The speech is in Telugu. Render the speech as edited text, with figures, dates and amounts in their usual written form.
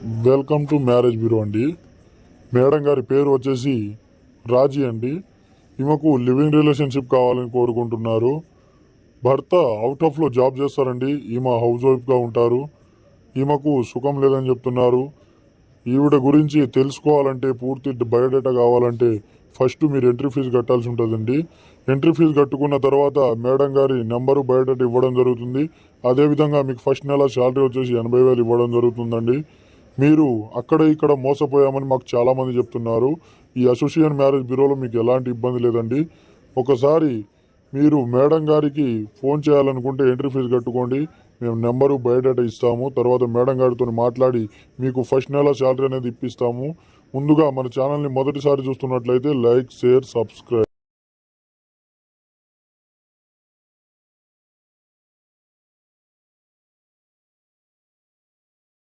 వెల్కమ్ టు మ్యారేజ్ బ్యూరో అండి. మేడం గారి పేరు వచ్చేసి రాజీ అండి. ఈమెకు లివింగ్ రిలేషన్షిప్ కావాలని కోరుకుంటున్నారు. భర్త అవుట్ ఆఫ్లో జాబ్ చేస్తారండి. ఈమె హౌస్ వైఫ్గా ఉంటారు. ఈమెకు సుఖం లేదని చెప్తున్నారు. ఈవిడ గురించి తెలుసుకోవాలంటే, పూర్తి బయోడేటా కావాలంటే ఫస్ట్ మీరు ఎంట్రీ ఫీజు కట్టాల్సి ఉంటుందండి. ఎంట్రీ ఫీజు కట్టుకున్న తర్వాత మేడం గారి నెంబరు, బయోడేటా ఇవ్వడం జరుగుతుంది. అదేవిధంగా మీకు ఫస్ట్ నెల శాలరీ వచ్చేసి 80,000 ఇవ్వడం జరుగుతుందండి. మీరు అక్కడ ఇక్కడ మోసపోయామని మాకు చాలామంది చెప్తున్నారు. ఈ అసోసియేషన్ మ్యారేజ్ బ్యూరోలో మీకు ఎలాంటి ఇబ్బంది లేదండి. ఒకసారి మీరు మేడం గారికి ఫోన్ చేయాలనుకుంటే ఎంట్రీ ఫీజు కట్టుకోండి. మేము నెంబరు, బయోడేటా ఇస్తాము. తర్వాత మేడం గారితో మాట్లాడి మీకు ఫస్ట్ నెల శాలరీ అనేది ఇప్పిస్తాము. ముందుగా మన ఛానల్ని మొదటిసారి చూస్తున్నట్లయితే లైక్, షేర్, సబ్స్క్రైబ్.